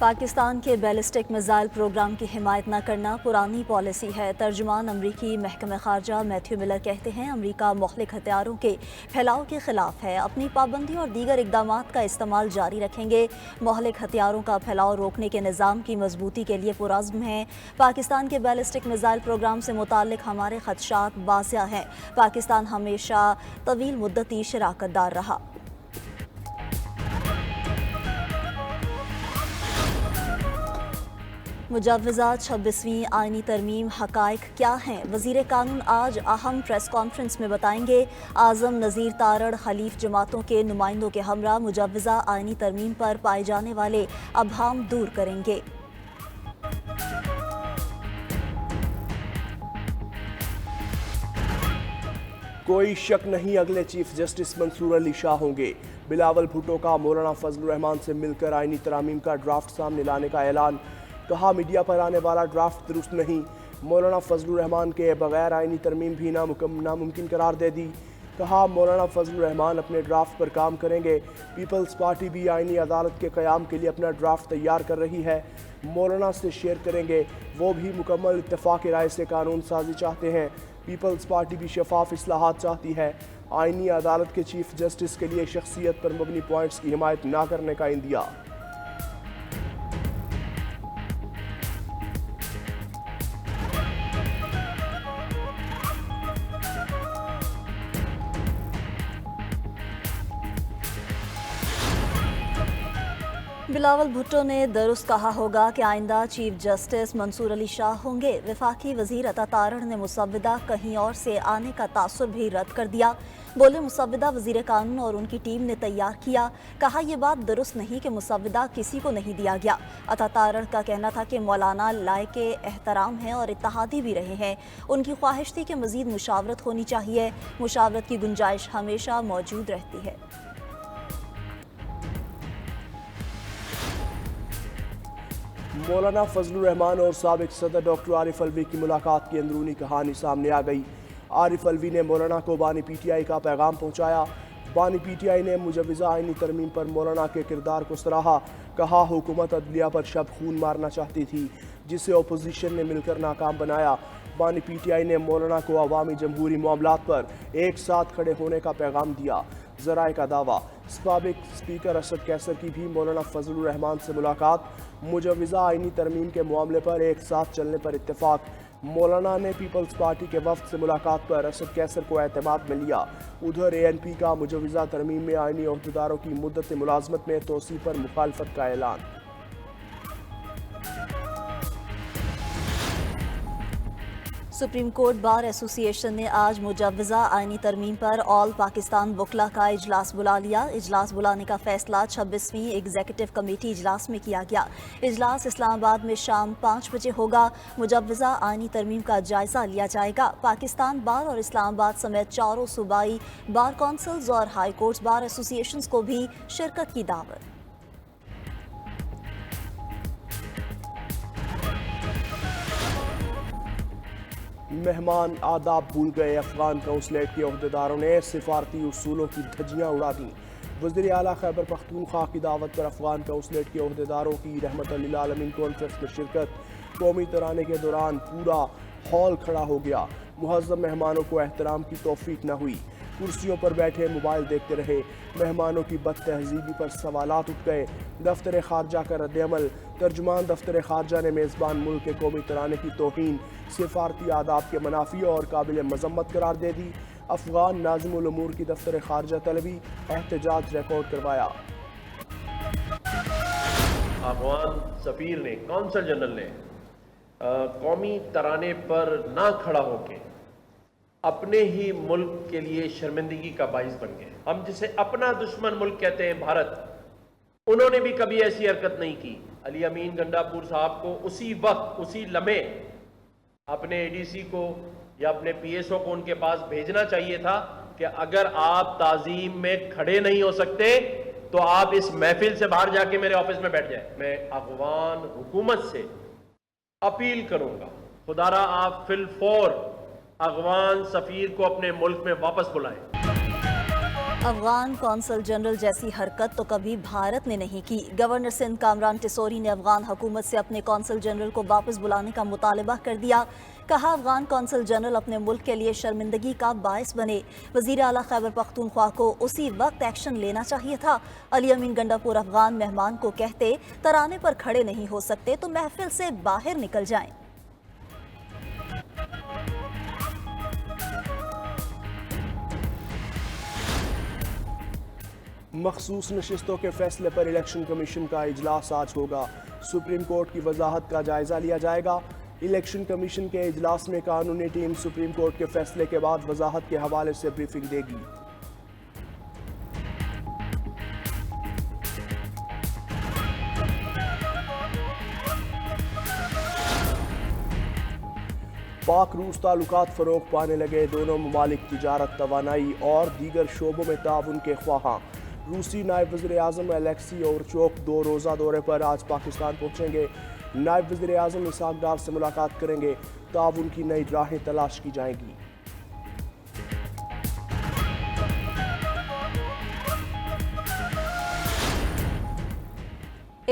پاکستان کے ballistic missile programme کی حمایت نہ کرنا پرانی پالیسی ہے۔ ترجمان امریکی محکمہ خارجہ میتھیو ملر کہتے ہیں امریکہ مہلک ہتھیاروں کے پھیلاؤ کے خلاف ہے، اپنی پابندی اور دیگر اقدامات کا استعمال جاری رکھیں گے۔ مہلک ہتھیاروں کا پھیلاؤ روکنے کے نظام کی مضبوطی کے لیے پرعزم ہیں۔ پاکستان کے بیلسٹک میزائل پروگرام سے متعلق ہمارے خدشات واضح ہیں۔ پاکستان ہمیشہ طویل مدتی شراکت دار رہا۔ مجوزہ 26ویں آئینی ترمیم حقائق کیا ہیں؟ وزیر قانون آج اہم پریس کانفرنس میں بتائیں گے۔ اعظم نذیر تارڑ حلیف جماعتوں کے نمائندوں کے ہمراہ مجوزہ آئینی ترمیم پر پائے جانے والے ابہام دور کریں گے۔ کوئی شک نہیں اگلے چیف جسٹس منصور علی شاہ ہوں گے۔ بلاول بھٹو کا مولانا فضل الرحمان سے مل کر آئینی ترامیم کا ڈرافٹ سامنے لانے کا اعلان۔ کہا میڈیا پر آنے والا ڈرافٹ درست نہیں۔ مولانا فضل الرحمان کے بغیر آئینی ترمیم بھی ناممکن قرار دے دی۔ کہا مولانا فضل الرحمان اپنے ڈرافٹ پر کام کریں گے۔ پیپلز پارٹی بھی آئینی عدالت کے قیام کے لیے اپنا ڈرافٹ تیار کر رہی ہے، مولانا سے شیئر کریں گے۔ وہ بھی مکمل اتفاق رائے سے قانون سازی چاہتے ہیں۔ پیپلز پارٹی بھی شفاف اصلاحات چاہتی ہے۔ آئینی عدالت کے چیف جسٹس کے لیے شخصیت پر مبنی پوائنٹس کی حمایت نہ کرنے کا عندیہ۔ بلاول بھٹو نے درست کہا ہوگا کہ آئندہ چیف جسٹس منصور علی شاہ ہوں گے۔ وفاقی وزیر عطا تارڑ نے مسودہ کہیں اور سے آنے کا تاثر بھی رد کر دیا۔ بولے مسودہ وزیر قانون اور ان کی ٹیم نے تیار کیا۔ کہا یہ بات درست نہیں کہ مسودہ کسی کو نہیں دیا گیا۔ عطا تارڑ کا کہنا تھا کہ مولانا لائق احترام ہیں اور اتحادی بھی رہے ہیں۔ ان کی خواہش تھی کہ مزید مشاورت ہونی چاہیے۔ مشاورت کی گنجائش ہمیشہ موجود رہتی ہے۔ مولانا فضل الرحمان اور سابق صدر ڈاکٹر عارف الوی کی ملاقات کی اندرونی کہانی سامنے آ گئی۔ عارف الوی نے مولانا کو بانی پی ٹی آئی کا پیغام پہنچایا۔ بانی پی ٹی آئی نے مجوزہ آئینی ترمیم پر مولانا کے کردار کو سراہا۔ کہا حکومت عدلیہ پر شب خون مارنا چاہتی تھی، جسے اپوزیشن نے مل کر ناکام بنایا۔ بانی پی ٹی آئی نے مولانا کو عوامی جمہوری معاملات پر ایک ساتھ کھڑے ہونے کا پیغام دیا۔ ذرائع کا دعویٰ، سابق اسپیکر اسد کیسر کی بھی مولانا فضل الرحمان سے ملاقات۔ مجوزہ آئینی ترمیم کے معاملے پر ایک ساتھ چلنے پر اتفاق۔ مولانا نے پیپلز پارٹی کے وفد سے ملاقات پر اسد کیسر کو اعتماد میں لیا۔ ادھر اے این پی کا مجوزہ ترمیم میں آئینی عہدیداروں کی مدت ملازمت میں توسیع پر مخالفت کا اعلان۔ سپریم کورٹ بار ایسوسی ایشن نے آج مجوزہ آئینی ترمیم پر آل پاکستان وکلاء کا اجلاس بلا لیا۔ اجلاس بلانے کا فیصلہ 26ویں ایگزیکٹو کمیٹی اجلاس میں کیا گیا۔ اجلاس اسلام آباد میں شام 5 بجے ہوگا۔ مجوزہ آئینی ترمیم کا جائزہ لیا جائے گا۔ پاکستان بار اور اسلام آباد سمیت چاروں صوبائی بار کونسلز اور ہائی کورٹس بار ایسوسی ایشنز کو بھی شرکت کی دعوت۔ مہمان آداب بھول گئے، افغان کونسلیٹ کے عہدیداروں نے سفارتی اصولوں کی دھجیاں اڑا دیں۔ وزیر اعلیٰ خیبر پختونخوا کی دعوت پر افغان کونسلیٹ کے عہدیداروں کی رحمت للعالمین کانفرنس میں شرکت۔ قومی ترانے کے دوران پورا ہال کھڑا ہو گیا۔ مہذب مہمانوں کو احترام کی توفیق نہ ہوئی، کرسیوں پر بیٹھے موبائل دیکھتے رہے۔ مہمانوں کی بد تہذیبی پر سوالات اٹھ گئے۔ دفتر خارجہ کا رد عمل، ترجمان دفتر خارجہ نے میزبان ملک کے قومی ترانے کی توہین سفارتی آداب کے منافی اور قابل مذمت قرار دے دی۔ افغان ناظم الامور کی دفتر خارجہ طلبی، احتجاج ریکارڈ کروایا۔ افغان سفیر نے، کونسل جنرل نے قومی ترانے پر نہ کھڑا ہو کے اپنے ہی ملک کے لیے شرمندگی کا باعث بن گئے۔ ہم جسے اپنا دشمن ملک کہتے ہیں بھارت، انہوں نے بھی کبھی ایسی حرکت نہیں کی۔ علی امین گنڈاپور صاحب کو اسی وقت، اسی لمحے اپنے اے ڈی سی کو یا اپنے پی ایس او کو ان کے پاس بھیجنا چاہیے تھا کہ اگر آپ تعظیم میں کھڑے نہیں ہو سکتے تو آپ اس محفل سے باہر جا کے میرے آفس میں بیٹھ جائیں۔ میں افغان حکومت سے اپیل کروں گا، خدا را آپ فی الفور افغان سفیر کو اپنے ملک میں واپس بلائیں۔ افغان کونسل جنرل جیسی حرکت تو کبھی بھارت نے نہیں کی۔ گورنر سندھ کامران ٹیسوری نے افغان حکومت سے اپنے کونسل جنرل کو واپس بلانے کا مطالبہ کر دیا۔ کہا افغان کونسل جنرل اپنے ملک کے لیے شرمندگی کا باعث بنے۔ وزیر اعلیٰ خیبر پختونخوا کو اسی وقت ایکشن لینا چاہیے تھا۔ علی امین گنڈا پور افغان مہمان کو کہتے ترانے پر کھڑے نہیں ہو سکتے تو محفل سے باہر نکل جائیں۔ مخصوص نشستوں کے فیصلے پر الیکشن کمیشن کا اجلاس آج ہوگا۔ سپریم کورٹ کی وضاحت کا جائزہ لیا جائے گا۔ الیکشن کمیشن کے اجلاس میں قانونی ٹیم سپریم کورٹ کے فیصلے کے بعد وضاحت کے حوالے سے بریفنگ دے گی۔ پاک روس تعلقات فروغ پانے لگے۔ دونوں ممالک تجارت، توانائی اور دیگر شعبوں میں تعاون کے خواہاں۔ روسی نائب وزیر اعظم الیکسی اورچوک 2 روزہ دورے پر آج پاکستان پہنچیں گے۔ نائب وزیر اعظم اسحاق ڈار سے ملاقات کریں گے۔ تعاون کی نئی راہیں تلاش کی جائیں گی۔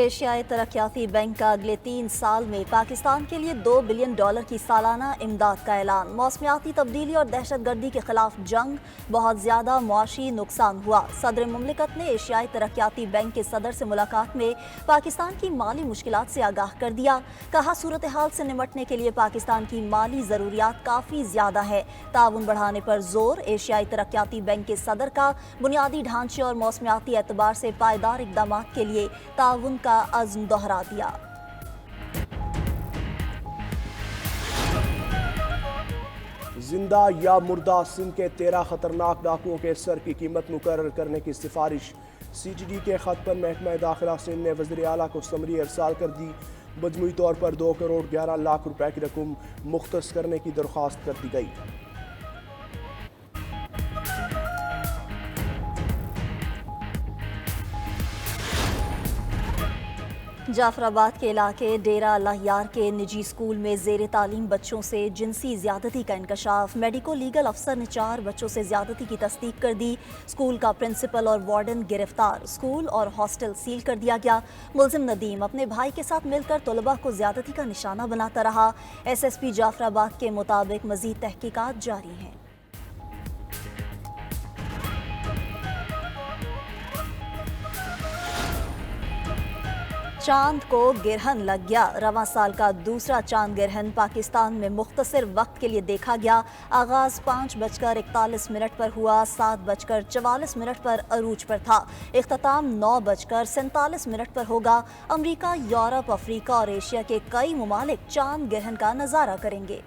ایشیائی ترقیاتی بینک کا اگلے 3 سال میں پاکستان کے لیے $2 بلین کی سالانہ امداد کا اعلان۔ موسمیاتی تبدیلی اور دہشت گردی کے خلاف جنگ، بہت زیادہ معاشی نقصان ہوا۔ صدر مملکت نے ایشیائی ترقیاتی بینک کے صدر سے ملاقات میں پاکستان کی مالی مشکلات سے آگاہ کر دیا۔ کہا صورتحال سے نمٹنے کے لیے پاکستان کی مالی ضروریات کافی زیادہ ہے۔ تعاون بڑھانے پر زور۔ ایشیائی ترقیاتی بینک کے صدر کا بنیادی ڈھانچے اور موسمیاتی اعتبار سے پائیدار اقدامات کے لیے تعاون کا عزم دہرا دیا۔ زندہ یا مردہ سندھ کے 13 خطرناک ڈاکوؤں کے سر کی قیمت مقرر کرنے کی سفارش۔ سی ٹی ڈی کے خط پر محکمہ داخلہ سندھ نے وزیر اعلیٰ کو سمری ارسال کر دی۔ مجموعی طور پر 2 کروڑ 11 لاکھ روپے کی رقم مختص کرنے کی درخواست کر دی گئی۔ جعفر آباد کے علاقے ڈیرہ اللہ یار کے نجی اسکول میں زیر تعلیم بچوں سے جنسی زیادتی کا انکشاف۔ میڈیکو لیگل افسر نے 4 بچوں سے زیادتی کی تصدیق کر دی۔ اسکول کا پرنسپل اور وارڈن گرفتار۔ اسکول اور ہاسٹل سیل کر دیا گیا۔ ملزم ندیم اپنے بھائی کے ساتھ مل کر طلباء کو زیادتی کا نشانہ بناتا رہا۔ ایس ایس پی جعفر آباد کے مطابق مزید تحقیقات جاری ہیں۔ چاند کو گرہن لگ گیا۔ رواں سال کا دوسرا چاند گرہن پاکستان میں مختصر وقت کے لیے دیکھا گیا۔ آغاز 5:41 پر ہوا، 7:44 پر عروج پر تھا۔ اختتام 9:47 پر ہوگا۔ امریکہ، یورپ، افریقہ اور ایشیا کے کئی ممالک چاند گرہن کا نظارہ کریں گے۔